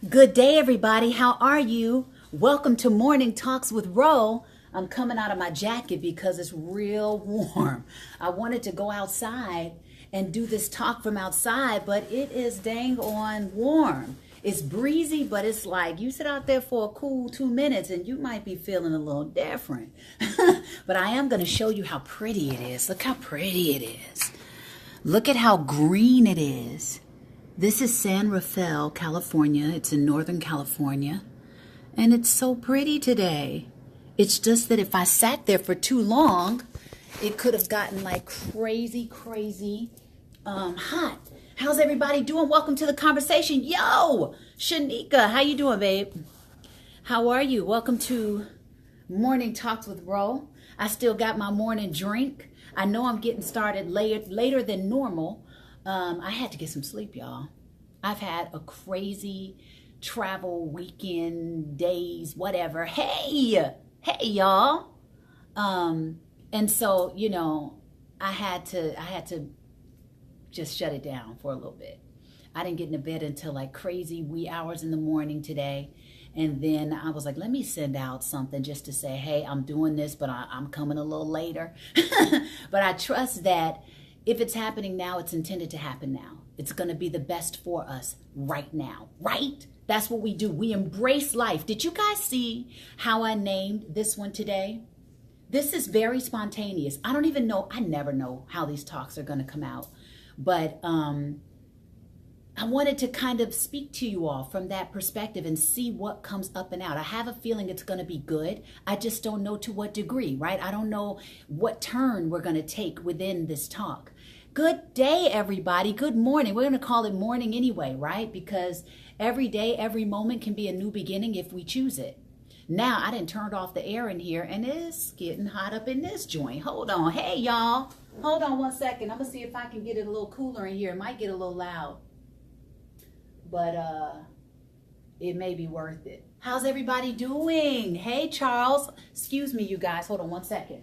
Good day, everybody. How are you? Welcome to Morning Talks with Ro. I'm coming out of my jacket because it's real warm. I wanted to go outside and do this talk from outside, but it is dang on warm. It's breezy, but it's like you sit out there for a cool 2 minutes and you might be feeling a little different. But I am going to show you how pretty it is. Look how pretty it is. Look at how green it is. This is San Rafael, California. It's in Northern California. And it's so pretty today. It's just that if I sat there for too long, it could have gotten like crazy hot. How's everybody doing? Welcome to the conversation. Yo, Shanika, how you doing, babe? How are you? Welcome to Morning Talks with Ro. I still got my morning drink. I know I'm getting started later than normal. I had to get some sleep, y'all. I've had a crazy travel weekend, days, whatever. Hey, y'all. And so, you know, I had to just shut it down for a little bit. I didn't get into bed until like crazy wee hours in the morning today. And then I was like, let me send out something just to say, hey, I'm doing this, but I'm coming a little later. But I trust that if it's happening now, it's intended to happen now. It's going to be the best for us right now, right? That's what we do. We embrace life. Did you guys see how I named this one today? This is very spontaneous. I don't even know. I never know how these talks are going to come out. But I wanted to kind of speak to you all from that perspective and see what comes up and out. I have a feeling it's going to be good. I just don't know to what degree, right? I don't know what turn we're going to take within this talk. Good day, everybody. Good morning. We're going to call it morning anyway, right? Because every day, every moment can be a new beginning if we choose it. Now, I done turned off the air in here and it's getting hot up in this joint. Hold on. Hey, y'all. Hold on one second. I'm going to see if I can get it a little cooler in here. It might get a little loud, but it may be worth it. How's everybody doing? Hey, Charles. Excuse me, you guys. Hold on one second.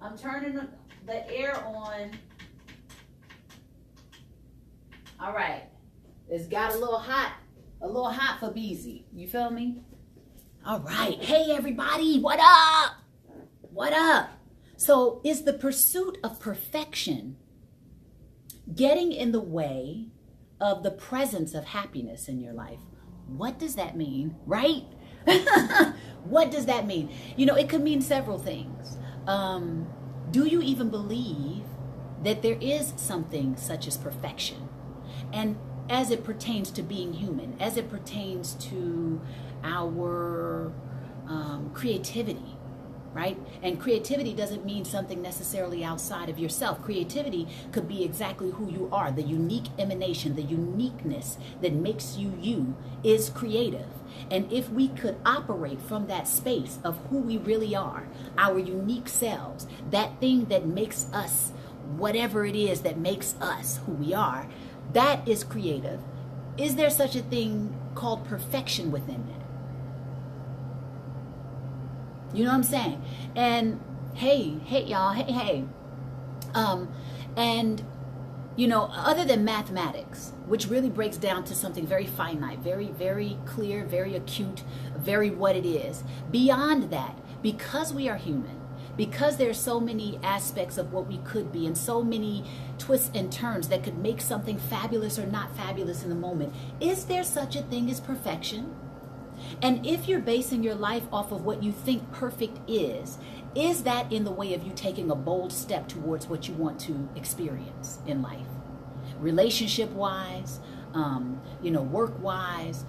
I'm turning the air on. All right. It's got a little hot for Beezy. You feel me? All right. Hey, everybody. What up? What up? So is the pursuit of perfection getting in the way of the presence of happiness in your life? What does that mean, right? What does that mean? You know, it could mean several things. Do you even believe that there is something such as perfection? And as it pertains to being human, as it pertains to our creativity, right? And creativity doesn't mean something necessarily outside of yourself. Creativity could be exactly who you are. The unique emanation, the uniqueness that makes you you is creative. And if we could operate from that space of who we really are, our unique selves, that thing that makes us whatever it is that makes us who we are, that is creative. Is there such a thing called perfection within that? You know what I'm saying? And hey, y'all, hey. And you know, other than mathematics, which really breaks down to something very finite, very clear, very acute, very what it is. Beyond that, because we are human, because there's so many aspects of what we could be and so many twists and turns that could make something fabulous or not fabulous in the moment, is there such a thing as perfection? And if you're basing your life off of what you think perfect is that in the way of you taking a bold step towards what you want to experience in life? Relationship-wise, work-wise,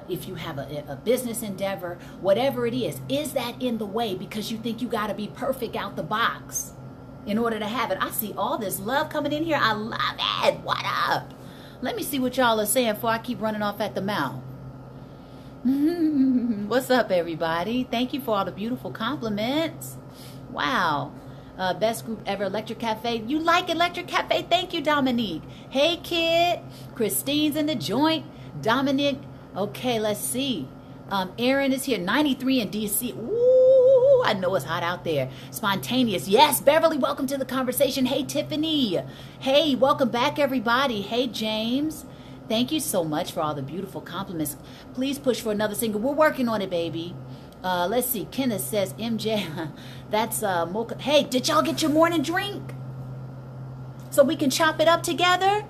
if you have a business endeavor, whatever it is that in the way because you think you got to be perfect out the box in order to have it? I see all this love coming in here. I love it. What up? Let me see what y'all are saying before I keep running off at the mouth. What's up, everybody? Thank you for all the beautiful compliments. Wow. Best group ever, Electric Cafe. You like Electric Cafe? Thank you, Dominique. Hey, kid. Christine's in the joint. Dominic. Okay, let's see. Aaron is here. 93 in DC. Ooh, Ooh, I know it's hot out there. Spontaneous. Yes, Beverly, welcome to the conversation. Hey, Tiffany. Hey, welcome back, everybody. Hey, James. Thank you so much for all the beautiful compliments. Please push for another single. We're working on it, baby. Let's see. Kenneth says, MJ, that's mocha. Hey, did y'all get your morning drink? So we can chop it up together?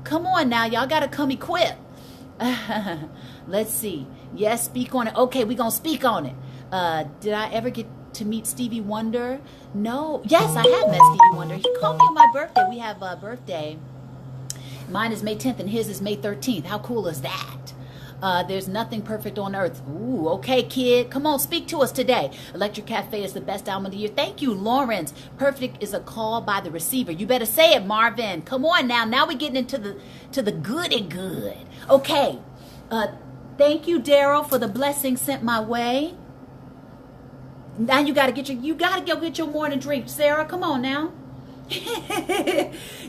Come on now. Y'all got to come equipped. Let's see. Yes, speak on it. Okay, we're going to speak on it. Did I ever get to meet Stevie Wonder? No. Yes, I have met Stevie Wonder. He called me on my birthday. We have a birthday. Mine is May 10th and his is May 13th. How cool is that? There's nothing perfect on earth. Ooh, okay, kid. Come on, speak to us today. Electric Cafe is the best album of the year. Thank you, Lawrence. Perfect is a call by the receiver. You better say it, Marvin. Come on now. Now we're getting into the good and good. Okay. Thank you, Daryl, for the blessing sent my way. Now you gotta go get your morning drink, Sarah. Come on now.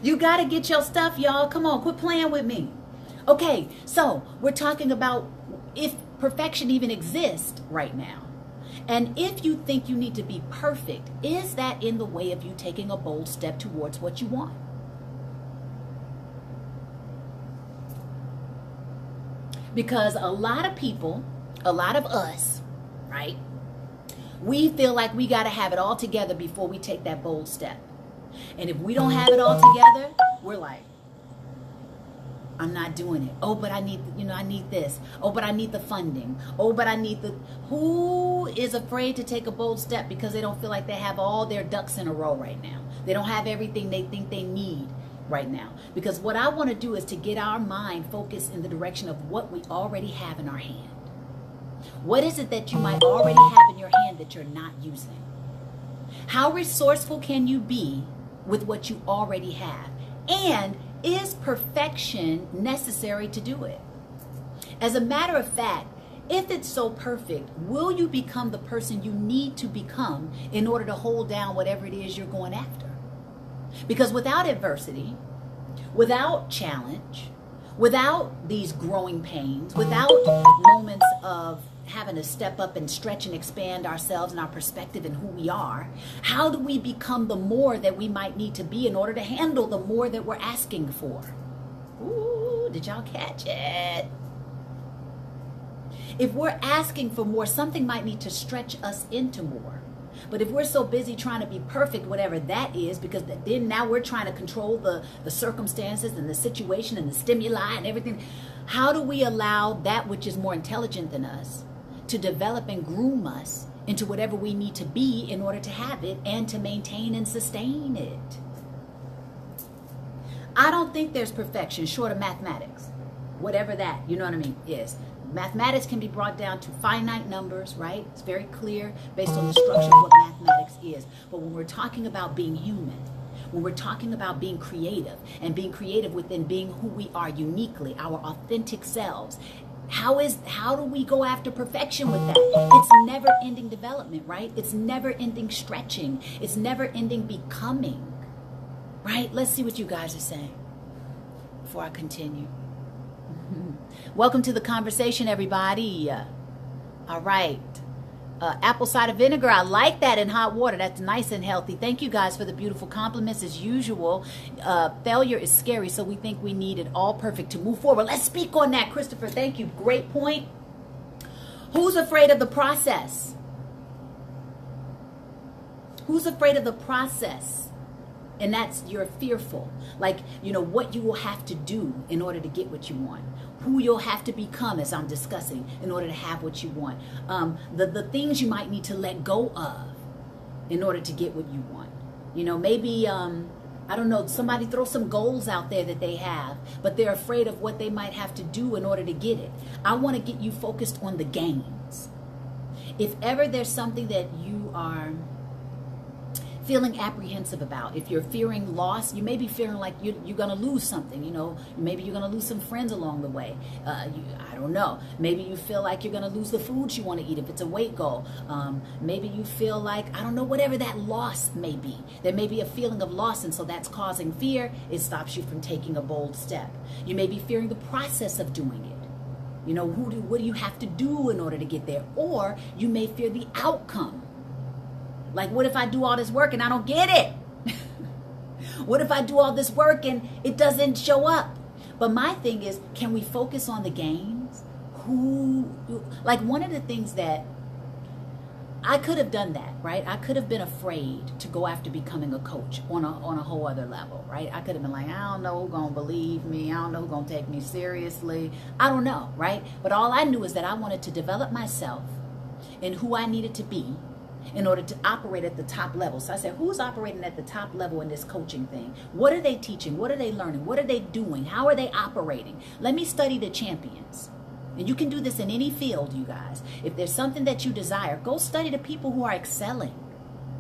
You gotta get your stuff, y'all. Come on, quit playing with me. Okay, so we're talking about if perfection even exists right now. And if you think you need to be perfect, is that in the way of you taking a bold step towards what you want? Because a lot of people, a lot of us, right? We feel like we got to have it all together before we take that bold step. And if we don't have it all together, we're like, I'm not doing it. Oh, but I need, I need this. Oh, but I need the funding. Oh, but I need who is afraid to take a bold step because they don't feel like they have all their ducks in a row right now? They don't have everything they think they need right now. Because what I want to do is to get our mind focused in the direction of what we already have in our hand. What is it that you might already have in your hand that you're not using? How resourceful can you be with what you already have? And is perfection necessary to do it? As a matter of fact, if it's so perfect, will you become the person you need to become in order to hold down whatever it is you're going after? Because without adversity, without challenge, without these growing pains, without moments of having to step up and stretch and expand ourselves and our perspective and who we are, how do we become the more that we might need to be in order to handle the more that we're asking for? Ooh, did y'all catch it? If we're asking for more, something might need to stretch us into more. But if we're so busy trying to be perfect, whatever that is, because then now we're trying to control the circumstances and the situation and the stimuli and everything, how do we allow that which is more intelligent than us to develop and groom us into whatever we need to be in order to have it and to maintain and sustain it? I don't think there's perfection short of mathematics, whatever that, is. Mathematics can be brought down to finite numbers, right? It's very clear based on the structure of what mathematics is. But when we're talking about being human, when we're talking about being creative and being creative within being who we are uniquely, our authentic selves, how do we go after perfection with that? It's never ending development, right? It's never ending stretching. It's never ending becoming, right? Let's see what you guys are saying before I continue. Welcome to the conversation, everybody. All right. Apple cider vinegar. I like that in hot water. That's nice and healthy. Thank you guys for the beautiful compliments as usual. Failure is scary, so we think we need it all perfect to move forward. Let's speak on that, Christopher. Thank you. Great point. Who's afraid of the process? Who's afraid of the process? And that's you're fearful. Like, what you will have to do in order to get what you want. Who you'll have to become, as I'm discussing, in order to have what you want. The things you might need to let go of in order to get what you want. Maybe, I don't know, somebody throw some goals out there that they have, but they're afraid of what they might have to do in order to get it. I want to get you focused on the gains. If ever there's something that you are feeling apprehensive about, if you're fearing loss, you may be feeling like you're going to lose something, maybe you're going to lose some friends along the way. I don't know. Maybe you feel like you're going to lose the foods you want to eat if it's a weight goal. Maybe you feel like, I don't know, whatever that loss may be. There may be a feeling of loss, and so that's causing fear. It stops you from taking a bold step. You may be fearing the process of doing it. What do you have to do in order to get there? Or you may fear the outcome. Like, what if I do all this work and I don't get it? What if I do all this work and it doesn't show up? But my thing is, can we focus on the gains? One of the things that I could have done that, right? I could have been afraid to go after becoming a coach on a whole other level, right? I could have been like, I don't know who's going to believe me. I don't know who's going to take me seriously. I don't know, right? But all I knew is that I wanted to develop myself in who I needed to be in order to operate at the top level. So I said, who's operating at the top level in this coaching thing? What are they teaching? What are they learning? What are they doing? How are they operating? Let me study the champions. And you can do this in any field, you guys. If there's something that you desire, go study the people who are excelling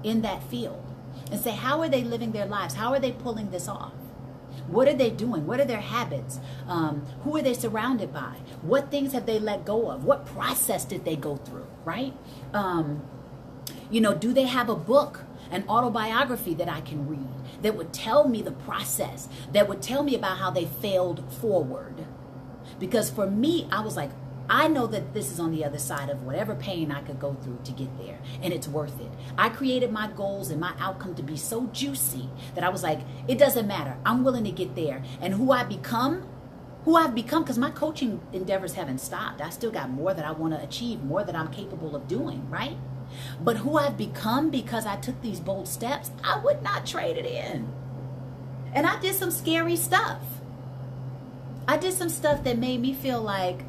in that field and say, how are they living their lives? How are they pulling this off? What are they doing? What are their habits? Who are they surrounded by? What things have they let go of? What process did they go through, right? Do they have a book, an autobiography that I can read that would tell me the process, that would tell me about how they failed forward? Because for me, I was like, I know that this is on the other side of whatever pain I could go through to get there, and it's worth it. I created my goals and my outcome to be so juicy that I was like, it doesn't matter. I'm willing to get there. And who I've become, because my coaching endeavors haven't stopped. I still got more that I want to achieve, more that I'm capable of doing, right? But who I've become because I took these bold steps, I would not trade it in. And I did some scary stuff. I did some stuff that made me feel like,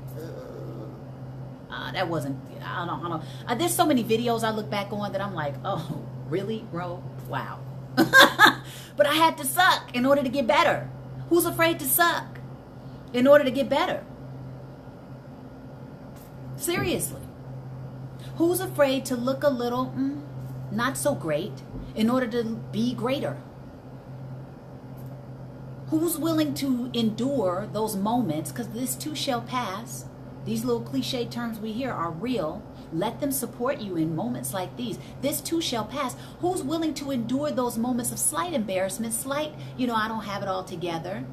that wasn't, I don't. There's so many videos I look back on that I'm like, oh, really, bro? Wow. But I had to suck in order to get better. Who's afraid to suck in order to get better? Seriously. Who's afraid to look a little not so great in order to be greater? Who's willing to endure those moments? Because this too shall pass. These little cliche terms we hear are real. Let them support you in moments like these. This too shall pass. Who's willing to endure those moments of slight embarrassment, slight, I don't have it all together,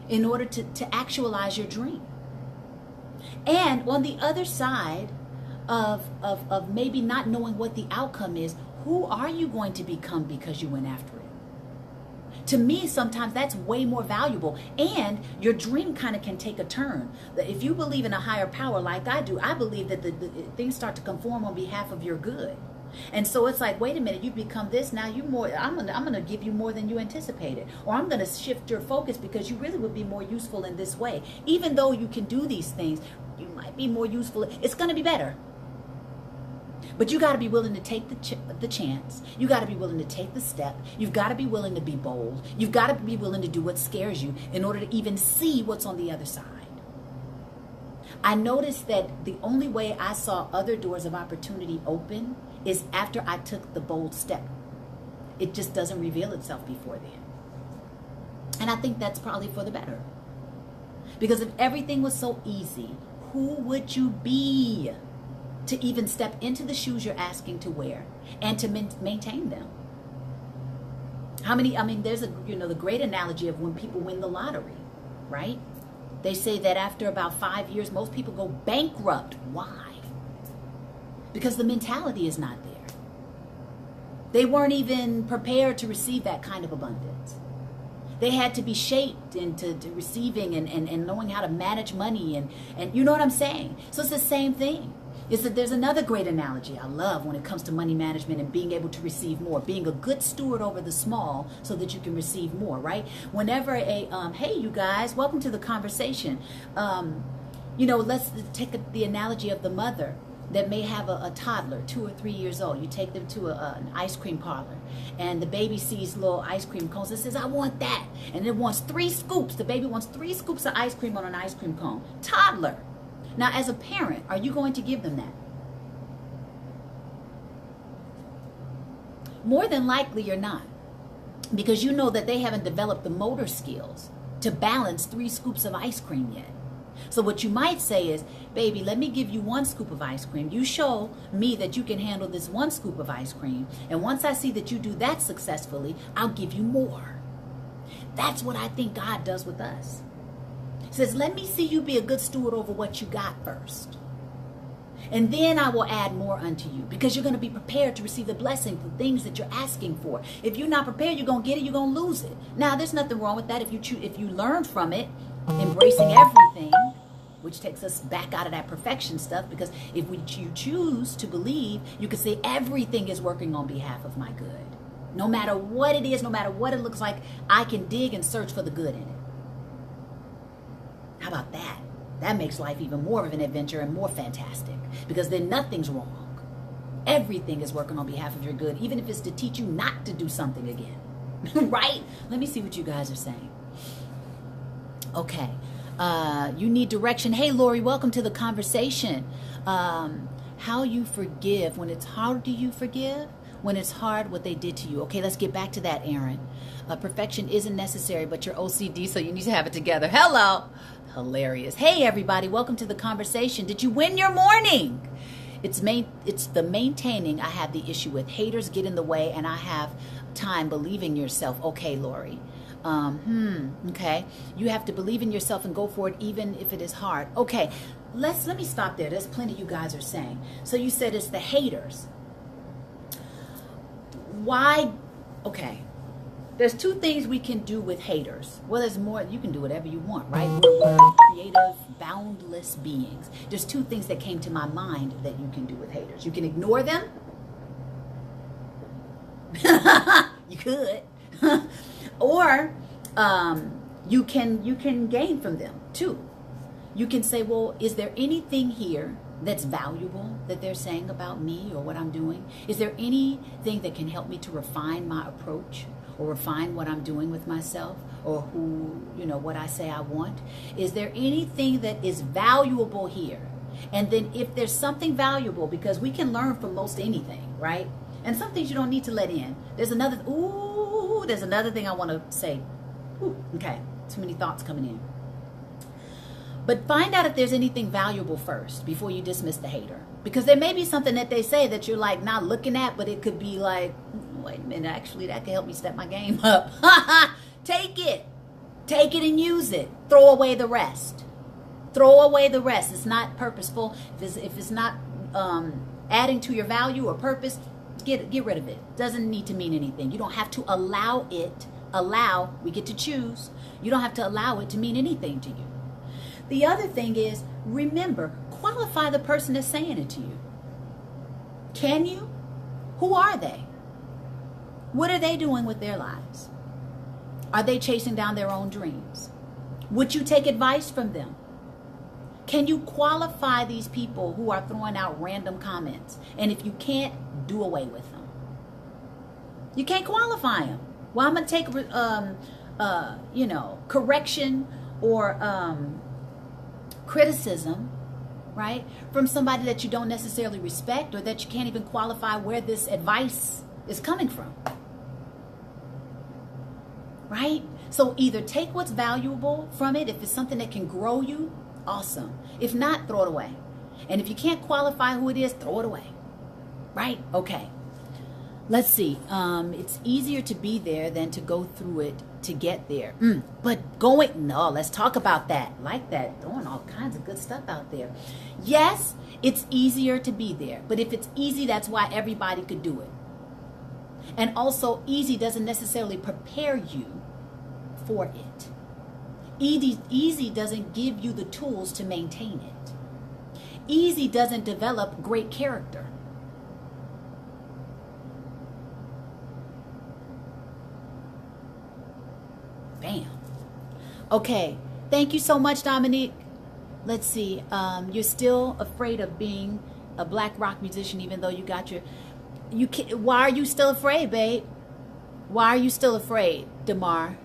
in order to actualize your dream? And on the other side of maybe not knowing what the outcome is, who are you going to become because you went after it? To me, sometimes that's way more valuable, and your dream kind of can take a turn. If you believe in a higher power like I do, I believe that the things start to conform on behalf of your good. And so it's like, wait a minute, you become this, now you more, I'm gonna give you more than you anticipated, or I'm gonna shift your focus because you really would be more useful in this way. Even though you can do these things, you might be more useful. It's gonna be better. But you got to be willing to take the chance. You got to be willing to take the step. You've got to be willing to be bold. You've got to be willing to do what scares you in order to even see what's on the other side. I noticed that the only way I saw other doors of opportunity open is after I took the bold step. It just doesn't reveal itself before then. And I think that's probably for the better. Because if everything was so easy, who would you be to even step into the shoes you're asking to wear and to maintain them? There's the great analogy of when people win the lottery, right? They say that after about 5 years, most people go bankrupt. Why? Because the mentality is not there. They weren't even prepared to receive that kind of abundance. They had to be shaped into receiving and knowing how to manage money and you know what I'm saying? So it's the same thing. Is that there's another great analogy I love when it comes to money management and being able to receive more, being a good steward over the small so that you can receive more, right? Whenever hey, you guys, welcome to the conversation. Let's take the analogy of the mother that may have a toddler, 2 or 3 years old. You take them to an ice cream parlor, and the baby sees little ice cream cones and says, I want that. And it wants 3 scoops. The baby wants 3 scoops of ice cream on an ice cream cone. Toddler. Now, as a parent, are you going to give them that? More than likely, you're not. Because you know that they haven't developed the motor skills to balance 3 scoops of ice cream yet. So what you might say is, baby, let me give you 1 scoop of ice cream. You show me that you can handle this 1 scoop of ice cream. And once I see that you do that successfully, I'll give you more. That's what I think God does with us. says, let me see you be a good steward over what you got first. And then I will add more unto you, because you're going to be prepared to receive the blessing for things that you're asking for. If you're not prepared, you're going to get it, you're going to lose it. Now, there's nothing wrong with that if you learn from it, embracing everything, which takes us back out of that perfection stuff, because if you choose to believe, you can say everything is working on behalf of my good. No matter what it is, no matter what it looks like, I can dig and search for the good in it. How about that? That makes life even more of an adventure and more fantastic, because then nothing's wrong. Everything is working on behalf of your good, even if it's to teach you not to do something again. Right? Let me see what you guys are saying. Okay. You need direction. Hey, Lori, welcome to the conversation. How you forgive when it's hard. Do you forgive when it's hard what they did to you? Okay, let's get back to that, Aaron. Perfection isn't necessary, but you're OCD, so you need to have it together. Hello. Hilarious. Hey, everybody, welcome to the conversation. Did you win your morning? It's the maintaining I have the issue with. Haters get in the way, and I have time believing yourself. Okay, Lori. Okay. You have to believe in yourself and go for it, even if it is hard. Okay, let me stop there. There's plenty you guys are saying. So you said it's the haters. Why? Okay. There's two things we can do with haters. Well, there's more. You can do whatever you want, right? We're creative, boundless beings. There's two things that came to my mind that you can do with haters. You can ignore them. You could. Or you can gain from them too. You can say, well, is there anything here that's valuable that they're saying about me or what I'm doing? Is there anything that can help me to refine my approach or refine what I'm doing with myself, or what I say I want? Is there anything that is valuable here? And then if there's something valuable, because we can learn from most anything, right? And some things you don't need to let in. There's another thing I want to say. Okay, too many thoughts coming in. But find out if there's anything valuable first before you dismiss the hater. Because there may be something that they say that you're like not looking at, but it could be like, wait a minute, actually that could help me step my game up. Take it and use it. Throw away the rest. It's not purposeful. If it's not adding to your value or purpose, get rid of it. Doesn't need to mean anything. You don't have to allow it. We get to choose. You don't have to allow it to mean anything to you. The other thing is, remember, qualify the person that's saying it to you. Can you? Who are they? What are they doing with their lives? Are they chasing down their own dreams? Would you take advice from them? Can you qualify these people who are throwing out random comments? And if you can't, do away with them. You can't qualify them. Well, I'm going to take, correction or criticism, right, from somebody that you don't necessarily respect, or that you can't even qualify where this advice is coming from, right? So either take what's valuable from it. If it's something that can grow you, awesome. If not, throw it away. And if you can't qualify who it is, throw it away, right? Okay. Let's see. It's easier to be there than to go through it to get there. But let's talk about that. Like that, throwing all kinds of good stuff out there. Yes, it's easier to be there. But if it's easy, that's why everybody could do it. And also, easy doesn't necessarily prepare you for it. Easy doesn't give you the tools to maintain it. Easy doesn't develop great character. Bam. Okay. Thank you so much, Dominique. Let's see. You're still afraid of being a black rock musician, even though you got why are you still afraid, babe? Why are you still afraid, Damar?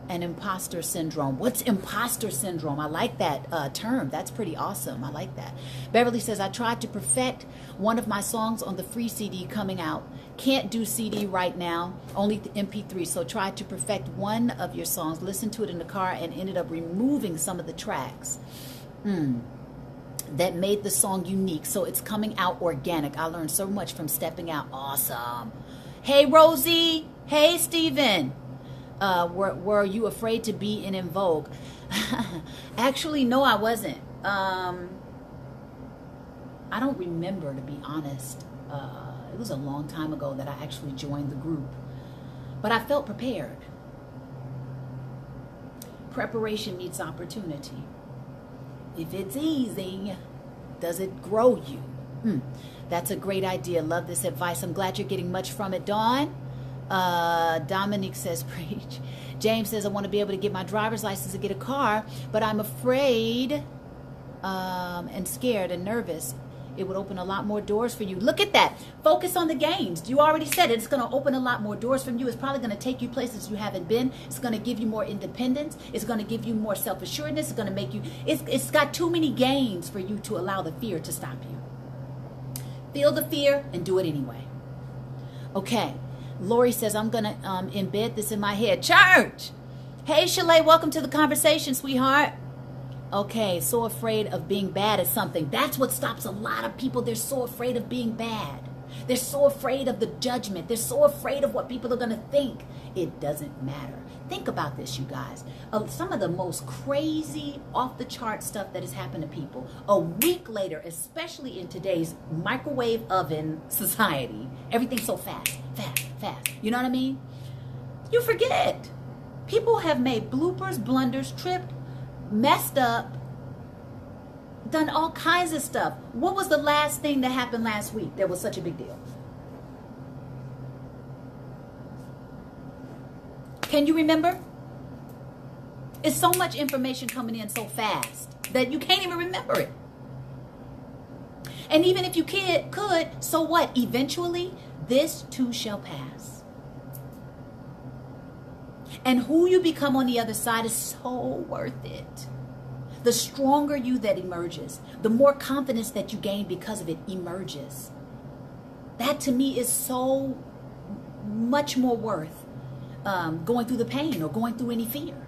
And imposter syndrome. What's imposter syndrome? I like that term. That's pretty awesome. I like that. Beverly says, I tried to perfect one of my songs on the free CD coming out. Can't do CD right now, only the MP3. So tried to perfect one of your songs, listened to it in the car, and ended up removing some of the tracks that made the song unique. So it's coming out organic. I learned so much from stepping out. Awesome. Hey, Rosie. Hey, Steven. Were you afraid to be in vogue? Actually, no, I wasn't. I don't remember, to be honest. It was a long time ago that I actually joined the group, but I felt prepared. Preparation meets opportunity. If it's easy, does it grow you? That's a great idea. Love this advice. I'm glad you're getting much from it, Dawn. Dominic says, preach. James says, I want to be able to get my driver's license to get a car, but I'm afraid and scared and nervous. It would open a lot more doors for you. Look at that. Focus on the gains. You already said it. It's going to open a lot more doors from you. It's probably going to take you places you haven't been. It's going to give you more independence. It's going to give you more self-assuredness. It's going to make you, it's got too many gains for you to allow the fear to stop you. Feel the fear and do it anyway. Okay. Lori says, I'm going to embed this in my head. Church! Hey, Shalay, welcome to the conversation, sweetheart. Okay, so afraid of being bad at something. That's what stops a lot of people. They're so afraid of being bad. They're so afraid of the judgment. They're so afraid of what people are going to think. It doesn't matter. Think about this, you guys. Some of the most crazy, off-the-chart stuff that has happened to people, a week later, especially in today's microwave oven society, everything's so fast. You know what I mean? You forget. People have made bloopers, blunders, tripped, messed up, done all kinds of stuff. What was the last thing that happened last week that was such a big deal? Can you remember? It's so much information coming in so fast that you can't even remember it. And even if you could, so what? Eventually, this too shall pass. And who you become on the other side is so worth it. The stronger you that emerges, the more confidence that you gain because of it emerges. That to me is so much more worth going through the pain or going through any fear.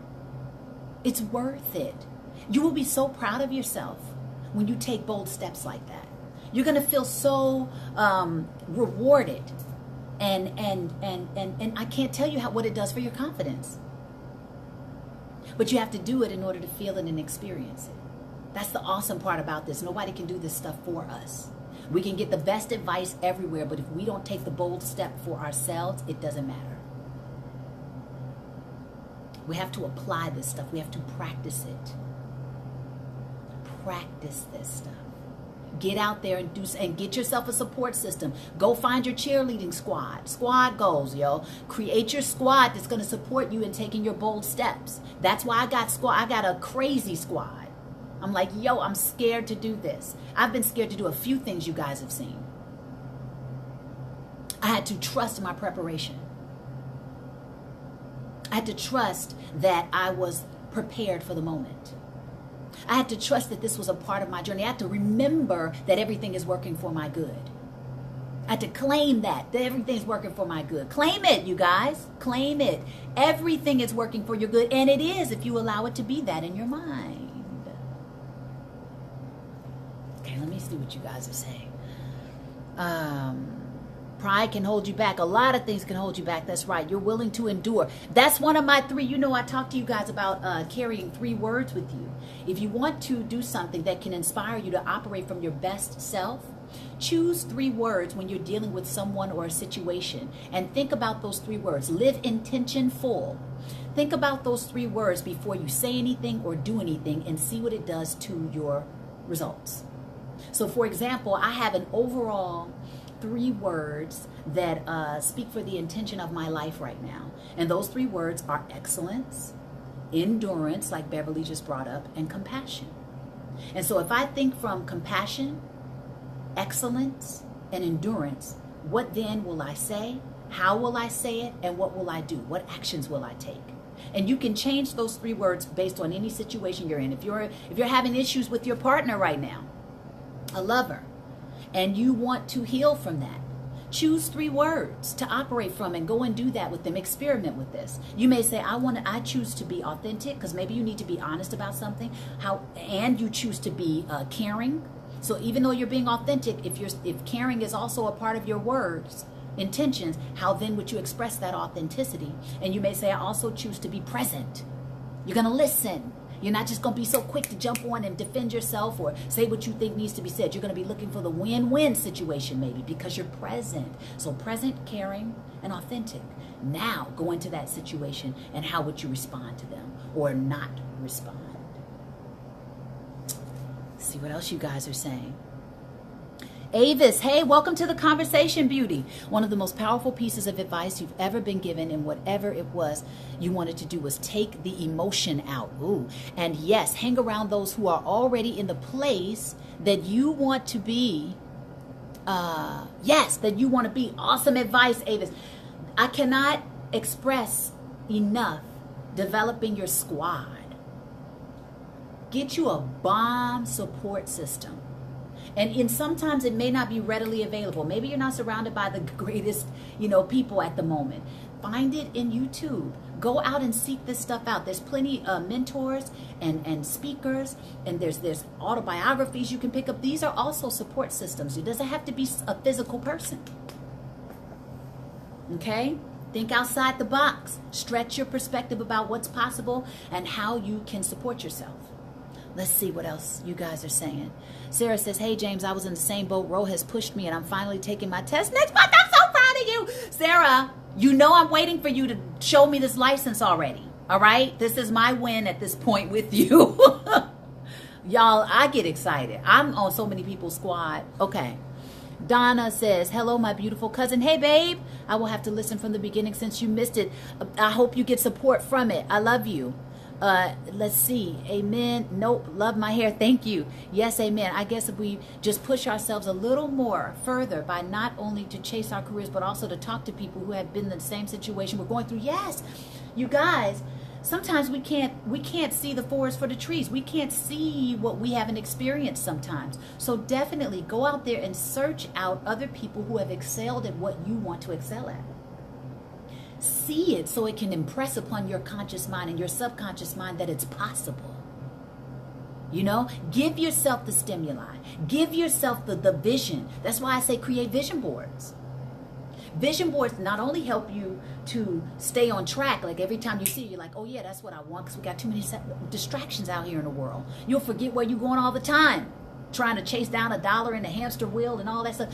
It's worth it. You will be so proud of yourself when you take bold steps like that. You're going to feel so rewarded. And I can't tell you what it does for your confidence. But you have to do it in order to feel it and experience it. That's the awesome part about this. Nobody can do this stuff for us. We can get the best advice everywhere, but if we don't take the bold step for ourselves, it doesn't matter. We have to apply this stuff. We have to practice it. Practice this stuff. Get out there and get yourself a support system. Go find your cheerleading squad. Squad goals, yo. Create your squad that's going to support you in taking your bold steps. That's why I got a crazy squad. I'm like, yo, I'm scared to do this. I've been scared to do a few things you guys have seen. I had to trust my preparation. I had to trust that I was prepared for the moment. I had to trust that this was a part of my journey. I had to remember that everything is working for my good. I had to claim that everything's working for my good. Claim it, you guys. Claim it. Everything is working for your good, and it is if you allow it to be that in your mind. Okay, let me see what you guys are saying. Pride can hold you back. A lot of things can hold you back. That's right. You're willing to endure. That's one of my 3. You know, I talked to you guys about carrying 3 words with you. If you want to do something that can inspire you to operate from your best self, choose 3 words when you're dealing with someone or a situation. And think about those 3 words. Live intentionful. Think about those 3 words before you say anything or do anything and see what it does to your results. So, for example, I have an overall 3 words that speak for the intention of my life right now. And those 3 words are excellence, endurance, like Beverly just brought up, and compassion. And so if I think from compassion, excellence, and endurance, what then will I say? How will I say it? And what will I do? What actions will I take? And you can change those 3 words based on any situation you're in. If you're having issues with your partner right now, a lover, and you want to heal from that, choose 3 words to operate from and go and do that with them. Experiment with this. You may say, I choose to be authentic, because maybe you need to be honest about something. And you choose to be caring. So even though you're being authentic, if caring is also a part of your words, intentions, how then would you express that authenticity? And you may say, I also choose to be present. You're going to listen. You're not just going to be so quick to jump on and defend yourself or say what you think needs to be said. You're going to be looking for the win-win situation maybe because you're present. So present, caring, and authentic. Now go into that situation and how would you respond to them or not respond? Let's see what else you guys are saying. Avis, hey, welcome to the conversation, beauty. One of the most powerful pieces of advice you've ever been given, and whatever it was you wanted to do was take the emotion out. Ooh. And yes, hang around those who are already in the place that you want to be. Yes, that you want to be. Awesome advice, Avis. I cannot express enough developing your squad. Get you a bomb support system. And sometimes it may not be readily available. Maybe you're not surrounded by the greatest, people at the moment. Find it in YouTube. Go out and seek this stuff out. There's plenty of mentors and speakers, and there's autobiographies you can pick up. These are also support systems. It doesn't have to be a physical person. Okay? Think outside the box. Stretch your perspective about what's possible and how you can support yourself. Let's see what else you guys are saying. Sarah says, hey, James, I was in the same boat. Ro has pushed me, and I'm finally taking my test next month. I'm so proud of you. Sarah, I'm waiting for you to show me this license already. All right? This is my win at this point with you. Y'all, I get excited. I'm on so many people's squad. Okay. Donna says, hello, my beautiful cousin. Hey, babe. I will have to listen from the beginning since you missed it. I hope you get support from it. I love you. Let's see. Amen. Nope. Love my hair. Thank you. Yes, amen. I guess if we just push ourselves a little more further by not only to chase our careers, but also to talk to people who have been in the same situation we're going through. Yes, you guys, sometimes we can't see the forest for the trees. We can't see what we haven't experienced sometimes. So definitely go out there and search out other people who have excelled at what you want to excel at. See it so it can impress upon your conscious mind and your subconscious mind that it's possible. Give yourself the stimuli. Give yourself the vision. That's why I say create vision boards. Vision boards not only help you to stay on track, like every time you see it, you're like, oh yeah, that's what I want, because we got too many distractions out here in the world. You'll forget where you're going all the time, trying to chase down $1 in a hamster wheel and all that stuff.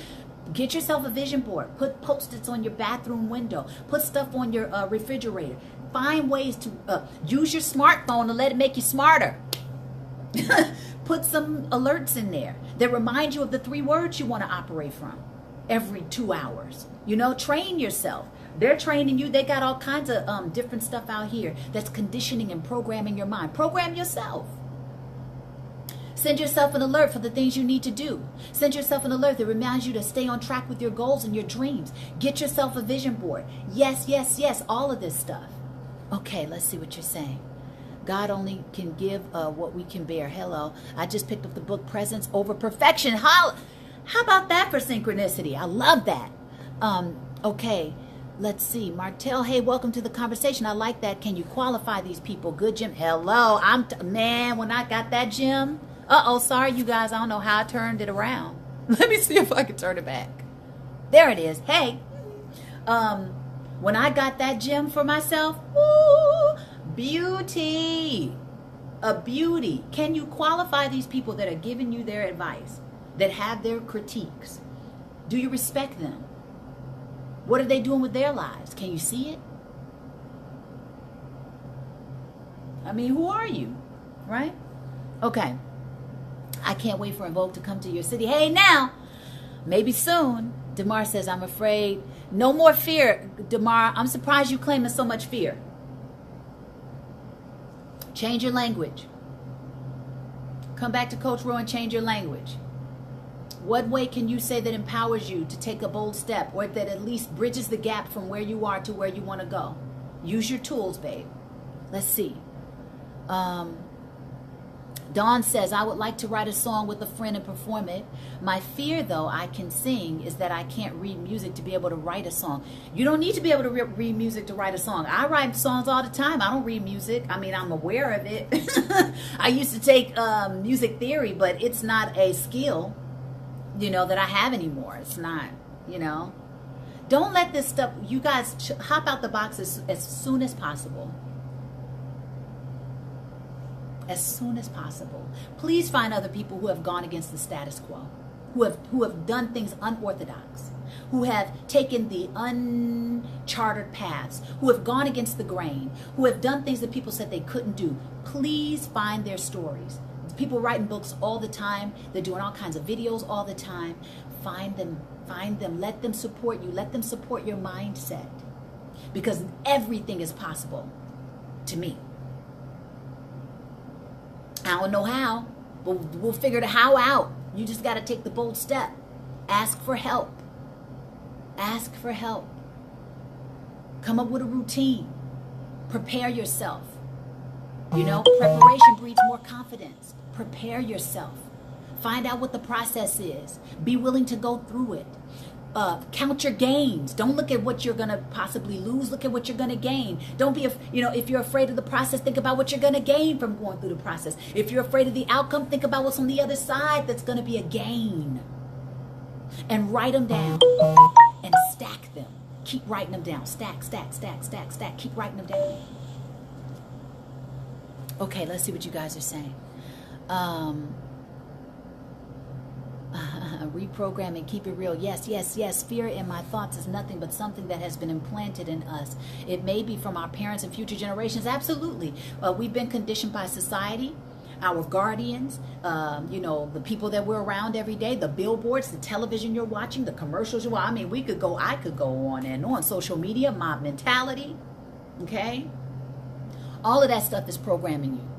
Get yourself a vision board. Put Post-its on your bathroom window. Put stuff on your refrigerator. Find ways to use your smartphone to let it make you smarter. Put some alerts in there that remind you of the 3 words you want to operate from every 2 hours. Train yourself. They're training you. They got all kinds of different stuff out here that's conditioning and programming your mind. Program yourself. Send yourself an alert for the things you need to do. Send yourself an alert that reminds you to stay on track with your goals and your dreams. Get yourself a vision board. Yes, yes, yes, all of this stuff. Okay, let's see what you're saying. God only can give what we can bear. Hello. I just picked up the book Presence Over Perfection. How about that for synchronicity? I love that. Okay, let's see. Martell, hey, welcome to the conversation. I like that. Can you qualify these people? Good, Jim. Hello. Man, when I got that, Jim. Sorry, you guys. I don't know how I turned it around. Let me see if I can turn it back. There it is. Hey, when I got that gem for myself, woo, beauty, a beauty. Can you qualify these people that are giving you their advice, that have their critiques? Do you respect them? What are they doing with their lives? Can you see it? I mean, who are you? Right? Okay. I can't wait for Invoke to come to your city. Hey, now, maybe soon. Damar says, I'm afraid. No more fear, Damar. I'm surprised you claiming so much fear. Change your language. Come back to Coach Ro and change your language. What way can you say that empowers you to take a bold step, or that at least bridges the gap from where you are to where you want to go? Use your tools, babe. Let's see. Dawn says, I would like to write a song with a friend and perform it. My fear, though, I can sing, is that I can't read music to be able to write a song. You don't need to be able to read music to write a song. I write songs all the time. I don't read music. I mean, I'm aware of it. I used to take music theory, but it's not a skill, that I have anymore. It's not, Don't let this stuff, you guys hop out the box as soon as possible. As soon as possible. Please find other people who have gone against the status quo, who have done things unorthodox, who have taken the uncharted paths, who have gone against the grain, who have done things that people said they couldn't do. Please find their stories. People writing books all the time. They're doing all kinds of videos all the time. Find them. Let them support you. Let them support your mindset. Because everything is possible to me. I don't know how, but we'll figure the how out. You just got to take the bold step. Ask for help. Ask for help. Come up with a routine. Prepare yourself. You know, preparation breeds more confidence. Prepare yourself. Find out what the process is. Be willing to go through it. Count your gains. Don't look at what you're going to possibly lose. Look at what you're going to gain. Don't be, if you're afraid of the process, think about what you're going to gain from going through the process. If you're afraid of the outcome, think about what's on the other side that's going to be a gain. And write them down and stack them. Keep writing them down. Stack, stack, stack, stack, stack. Keep writing them down. Okay, let's see what you guys are saying. Reprogramming, keep it real. Yes, yes, yes. Fear in my thoughts is nothing but something that has been implanted in us. It may be from our parents and future generations. Absolutely. We've been conditioned by society, our guardians, the people that we're around every day, the billboards, the television you're watching, the commercials you're watching. I mean, I could go on and on. Social media, mob mentality, okay? All of that stuff is programming you.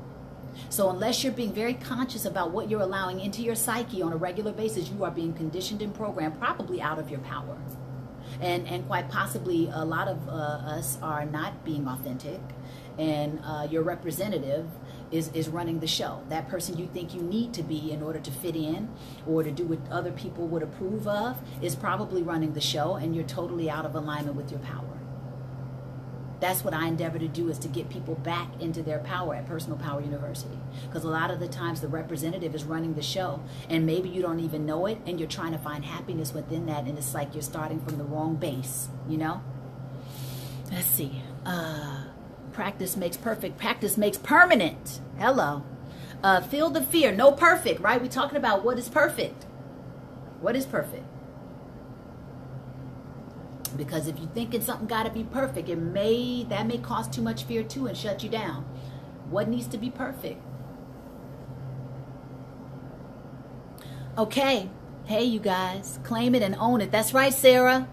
So unless you're being very conscious about what you're allowing into your psyche on a regular basis, you are being conditioned and programmed, probably out of your power. And quite possibly a lot of us are not being authentic, and your representative is running the show. That person you think you need to be in order to fit in or to do what other people would approve of is probably running the show, and you're totally out of alignment with your power. That's what I endeavor to do, is to get people back into their power at Personal Power University. Because a lot of the times the representative is running the show, and maybe you don't even know it, and you're trying to find happiness within that, and it's like you're starting from the wrong base, Let's see. Practice makes perfect. Practice makes permanent. Hello. Feel the fear. No perfect, right? We're talking about what is perfect. What is perfect? Because if you're thinking something got to be perfect, that may cause too much fear too and shut you down. What needs to be perfect? Okay. Hey, you guys. Claim it and own it. That's right, Sarah.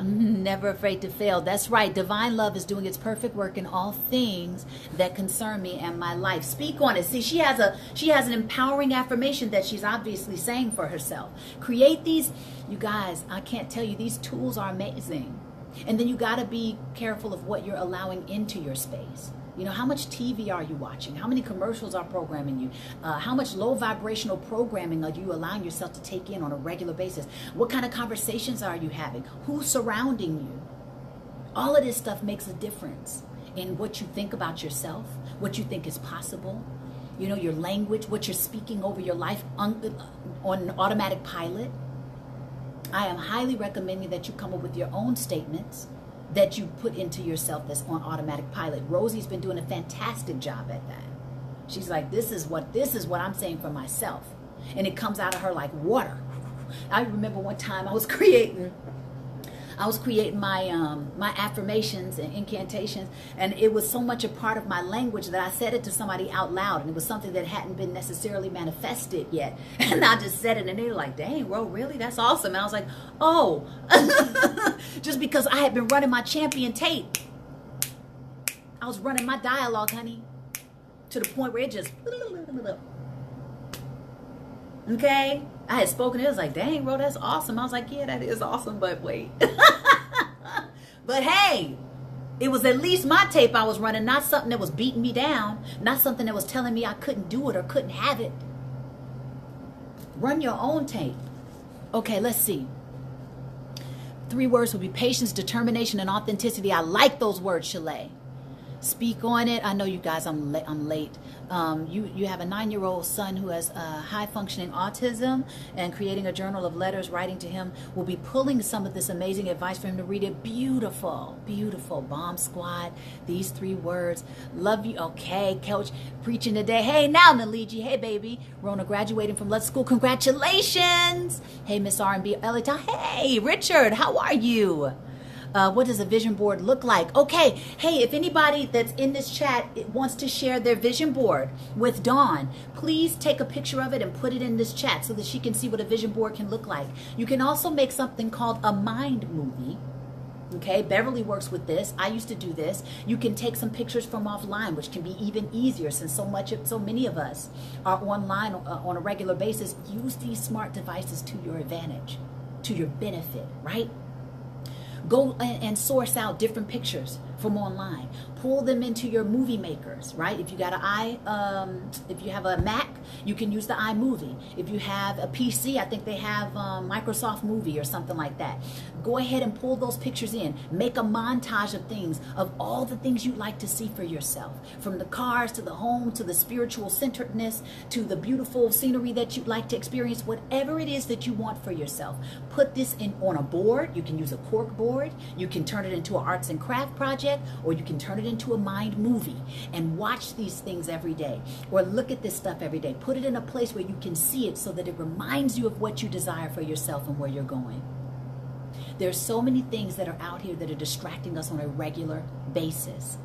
Never afraid to fail. That's right. Divine love is doing its perfect work in all things that concern me and my life. Speak on it. See, she has an empowering affirmation that she's obviously saying for herself. Create these, you guys, I can't tell you, these tools are amazing. And then you got to be careful of what you're allowing into your space. How much TV are you watching? How many commercials are programming you? How much low vibrational programming are you allowing yourself to take in on a regular basis? What kind of conversations are you having? Who's surrounding you? All of this stuff makes a difference in what you think about yourself, what you think is possible, your language, what you're speaking over your life on automatic pilot. I am highly recommending that you come up with your own statements that you put into yourself that's on automatic pilot. Rosie's been doing a fantastic job at that. She's like, this is what I'm saying for myself. And it comes out of her like water. I remember one time I was creating my affirmations and incantations, and it was so much a part of my language that I said it to somebody out loud, and it was something that hadn't been necessarily manifested yet. And I just said it, and they were like, dang, bro, really? That's awesome. And I was like, oh, just because I had been running my champion tape. I was running my dialogue, honey, to the point where it just, okay? I had spoken, it was like, dang, bro, that's awesome. I was like, yeah, that is awesome, but wait. But hey, it was at least my tape I was running, not something that was beating me down, not something that was telling me I couldn't do it or couldn't have it. Run your own tape. Okay, let's see. 3 words would be patience, determination, and authenticity. I like those words, Shalay. Speak on it. I know you guys, I'm late. You have a 9-year-old son who has high functioning autism, and creating a journal of letters, writing to him. We'll be pulling some of this amazing advice for him to read it. Beautiful, beautiful. Bomb Squad, these 3 words. Love you. Okay, coach, preaching today. Hey, now, Naliji. Hey, baby. Rhona graduating from Let's School. Congratulations. Hey, Miss R&B Elita. Hey, Richard, how are you? What does a vision board look like? Okay, hey, if anybody that's in this chat wants to share their vision board with Dawn, please take a picture of it and put it in this chat so that she can see what a vision board can look like. You can also make something called a mind movie. Okay, Beverly works with this. I used to do this. You can take some pictures from offline, which can be even easier since so many of us are online on a regular basis. Use these smart devices to your advantage, to your benefit, right? Go and source out different pictures from online. Pull them into your movie makers, right? If you got if you have a Mac, you can use the iMovie. If you have a PC, I think they have Microsoft Movie or something like that. Go ahead and pull those pictures in. Make a montage of things, of all the things you'd like to see for yourself. From the cars to the home to the spiritual centeredness to the beautiful scenery that you'd like to experience, whatever it is that you want for yourself. Put this on a board. You can use a cork board. You can turn it into an arts and craft project, or you can turn it into a mind movie and watch these things every day, or look at this stuff every day. Put it in a place where you can see it so that it reminds you of what you desire for yourself and where you're going. There's so many things that are out here that are distracting us on a regular basis.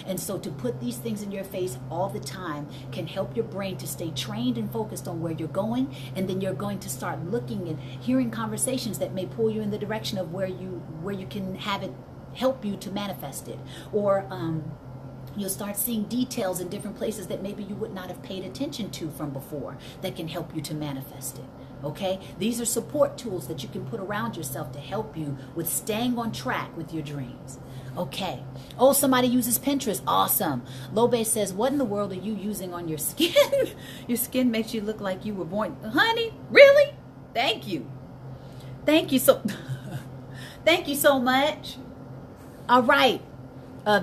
And so to put these things in your face all the time can help your brain to stay trained and focused on where you're going. And then you're going to start looking and hearing conversations that may pull you in the direction of where you can have it help you to manifest it. Or you'll start seeing details in different places that maybe you would not have paid attention to from before that can help you to manifest it. Okay? These are support tools that you can put around yourself to help you with staying on track with your dreams. Okay. Oh, somebody uses Pinterest. Awesome. Lobe says, what in the world are you using on your skin? Your skin makes you look like you were born. Honey, really? Thank you. Thank you so Thank you so much. All right.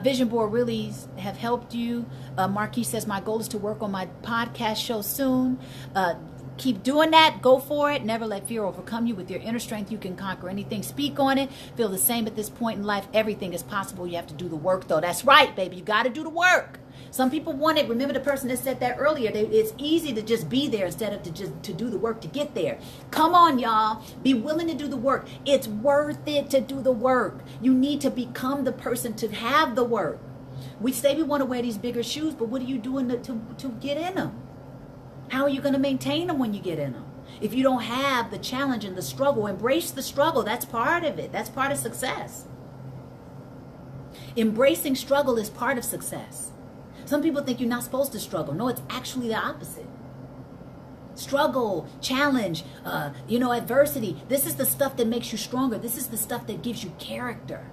Vision board really have helped you. Marquis says, my goal is to work on my podcast show soon. Keep doing that. Go for it. Never let fear overcome you. With your inner strength, you can conquer anything. Speak on it. Feel the same at this point in life. Everything is possible. You have to do the work, though. That's right, baby. You got to do the work. Some people want it. Remember the person that said that earlier. It's easy to just be there instead of to do the work to get there. Come on, y'all. Be willing to do the work. It's worth it to do the work. You need to become the person to have the work. We say we want to wear these bigger shoes, but what are you doing to get in them? How are you going to maintain them when you get in them? If you don't have the challenge and the struggle, embrace the struggle. That's part of it. That's part of success. Embracing struggle is part of success. Some people think you're not supposed to struggle. No, it's actually the opposite. Struggle, challenge, adversity. This is the stuff that makes you stronger. This is the stuff that gives you character.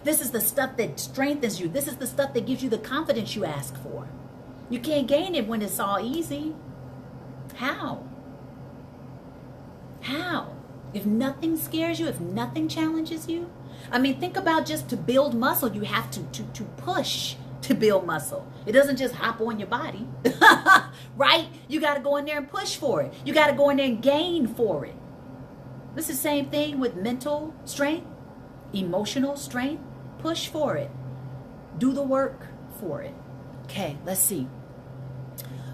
This is the stuff that strengthens you. This is the stuff that gives you the confidence you ask for. You can't gain it when it's all easy. How? How? If nothing scares you, if nothing challenges you? I mean, think about just to build muscle, you have to push to build muscle. It doesn't just hop on your body, right? You got to go in there and push for it. You got to go in there and gain for it. It's the same thing with mental strength, emotional strength. Push for it. Do the work for it. Okay, let's see.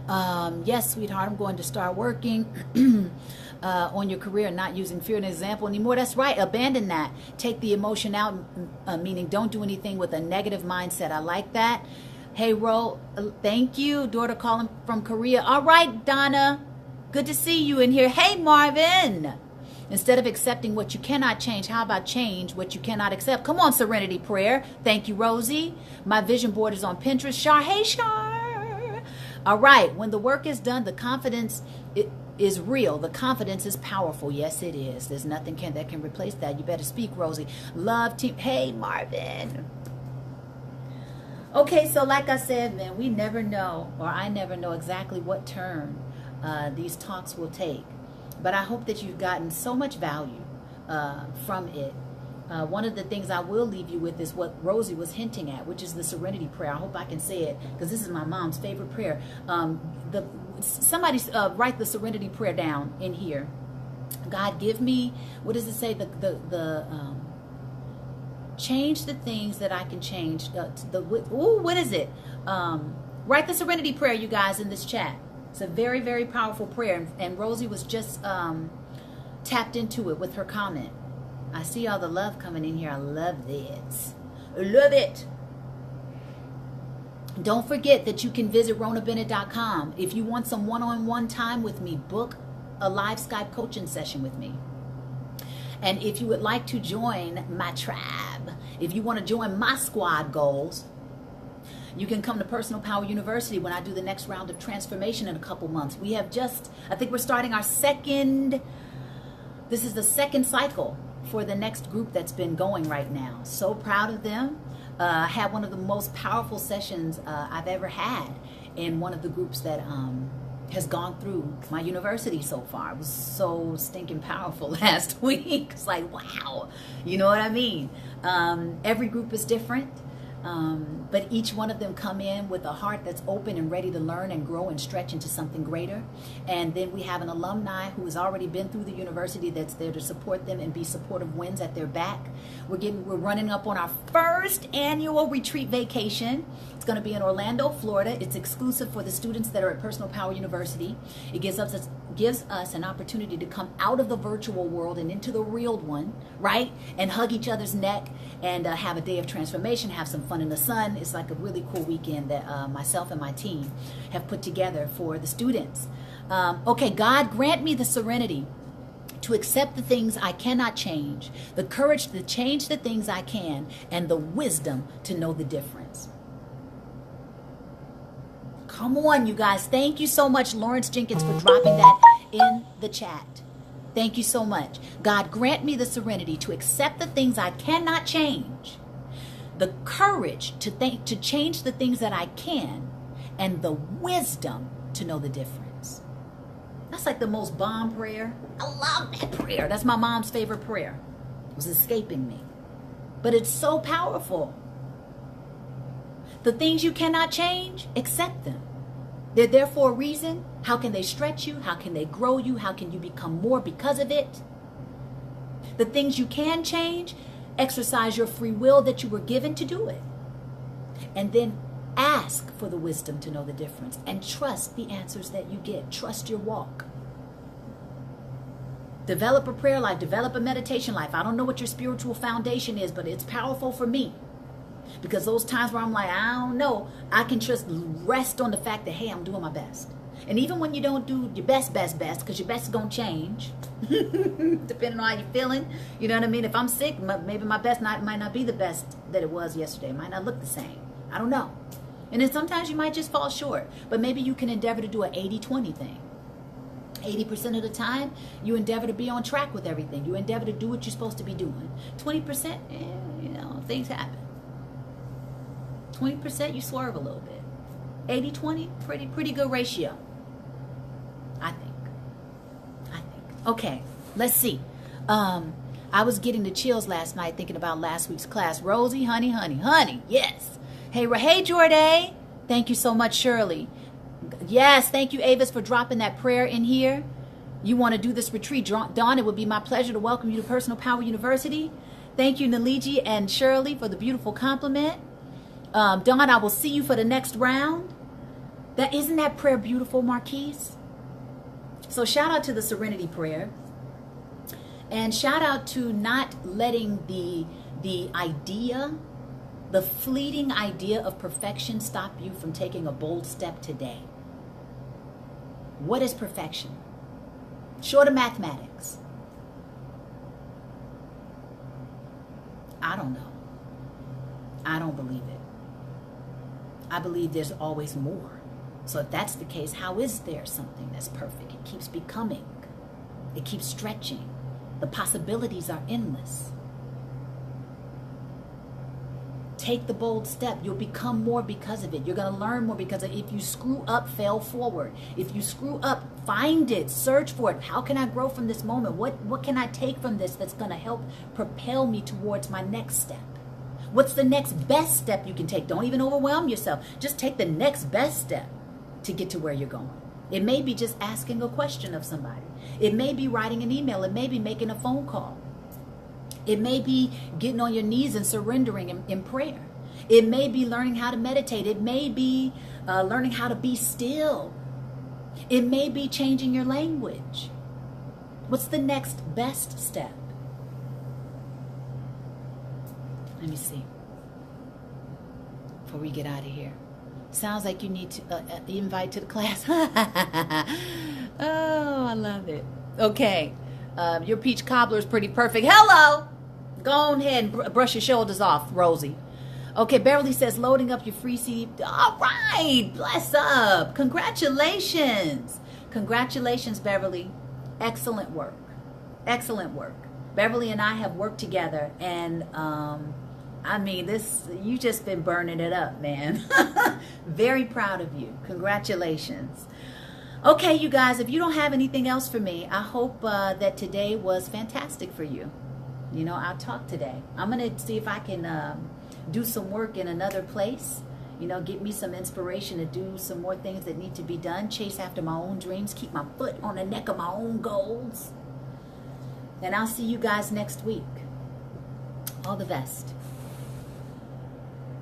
Yes, sweetheart, I'm going to start working on your career and not using fear as an example anymore. That's right. Abandon that. Take the emotion out, meaning don't do anything with a negative mindset. I like that. Hey, Ro, thank you. Daughter calling from Korea. All right, Donna. Good to see you in here. Hey, Marvin. Instead of accepting what you cannot change, how about change what you cannot accept? Come on, Serenity Prayer. Thank you, Rosie. My vision board is on Pinterest. Shar, hey, Shar. All right. When the work is done, the confidence is real. The confidence is powerful. Yes, it is. There's nothing that can replace that. You better speak, Rosie. Love team. Hey, Marvin. Okay, so like I said, man, we never know, or I never know exactly what turn these talks will take. But I hope that you've gotten so much value from it. One of the things I will leave you with is what Rosie was hinting at, which is the serenity prayer. I hope I can say it because this is my mom's favorite prayer. Somebody write the serenity prayer down in here. God, give me, what does it say? Change the things that I can change. What is it? Write the serenity prayer, you guys, in this chat. It's a very, very powerful prayer. And Rosie was just tapped into it with her comment. I see all the love coming in here. I love this. I love it. Don't forget that you can visit RhonaBennett.com. If you want some one-on-one time with me, book a live Skype coaching session with me. And if you would like to join my tribe, if you want to join my squad goals, you can come to Personal Power University when I do the next round of transformation in a couple months. We have just, I think we're starting our this is the second cycle for the next group that's been going right now. So proud of them. I had one of the most powerful sessions I've ever had in one of the groups that has gone through my university so far. It was so stinking powerful last week. It's like, wow, you know what I mean? Every group is different. But each one of them come in with a heart that's open and ready to learn and grow and stretch into something greater. And then we have an alumni who has already been through the university that's there to support them and be supportive winds at their back. We're running up on our first annual retreat vacation. It's going to be in Orlando, Florida. It's exclusive for the students that are at Personal Power University. It gives us an opportunity to come out of the virtual world and into the real one, right? And hug each other's neck and have a day of transformation, have some fun in the sun. It's like a really cool weekend that myself and my team have put together for the students. Okay, God, grant me the serenity to accept the things I cannot change, the courage to change the things I can, and the wisdom to know the difference. Come on, you guys. Thank you so much, Lawrence Jenkins, for dropping that in the chat. Thank you so much. God, grant me the serenity to accept the things I cannot change, the courage to change the things that I can, and the wisdom to know the difference. That's like the most bomb prayer. I love that prayer. That's my mom's favorite prayer. It was escaping me. But it's so powerful. The things you cannot change, accept them. They're there for a reason. How can they stretch you? How can they grow you? How can you become more because of it? The things you can change, exercise your free will that you were given to do it. And then ask for the wisdom to know the difference and trust the answers that you get. Trust your walk. Develop a prayer life, develop a meditation life. I don't know what your spiritual foundation is, but it's powerful for me. Because those times where I'm like, I don't know, I can just rest on the fact that, hey, I'm doing my best. And even when you don't do your best, because your best is going to change, depending on how you're feeling. You know what I mean? If I'm sick, maybe my best might not be the best that it was yesterday. It might not look the same. I don't know. And then sometimes you might just fall short. But maybe you can endeavor to do an 80-20 thing. 80% of the time, you endeavor to be on track with everything. You endeavor to do what you're supposed to be doing. 20%, things happen. 20%, you swerve a little bit. 80-20, pretty good ratio. I think. Okay, let's see. I was getting the chills last night thinking about last week's class. Rosie, honey, yes. Hey, Jordan. Thank you so much, Shirley. Yes, thank you, Avis, for dropping that prayer in here. You want to do this retreat, Dawn, it would be my pleasure to welcome you to Personal Power University. Thank you, Naliji and Shirley, for the beautiful compliment. Dawn, I will see you for the next round. Isn't that prayer beautiful, Marquise? So shout out to the Serenity Prayer. And shout out to not letting the idea, the fleeting idea of perfection stop you from taking a bold step today. What is perfection? Short of mathematics. I don't know. I don't believe it. I believe there's always more. So if that's the case, how is there something that's perfect? It keeps becoming. It keeps stretching. The possibilities are endless. Take the bold step. You'll become more because of it. You're going to learn more because of it. If you screw up, fail forward. If you screw up, find it, search for it. How can I grow from this moment? What can I take from this that's going to help propel me towards my next step? What's the next best step you can take? Don't even overwhelm yourself. Just take the next best step to get to where you're going. It may be just asking a question of somebody. It may be writing an email. It may be making a phone call. It may be getting on your knees and surrendering in prayer. It may be learning how to meditate. It may be learning how to be still. It may be changing your language. What's the next best step? Let me see. Before we get out of here. Sounds like you need to invite to the class. Oh, I love it. Okay. Your peach cobbler is pretty perfect. Hello. Go ahead and brush your shoulders off, Rosie. Okay, Beverly says, loading up your free CD. All right. Bless up. Congratulations. Congratulations, Beverly. Excellent work. Excellent work. Beverly and I have worked together, and I mean, you just been burning it up, man. Very proud of you. Congratulations. Okay, you guys, if you don't have anything else for me, I hope that today was fantastic for you. You know, I'll talk today. I'm going to see if I can do some work in another place. You know, get me some inspiration to do some more things that need to be done. Chase after my own dreams. Keep my foot on the neck of my own goals. And I'll see you guys next week. All the best.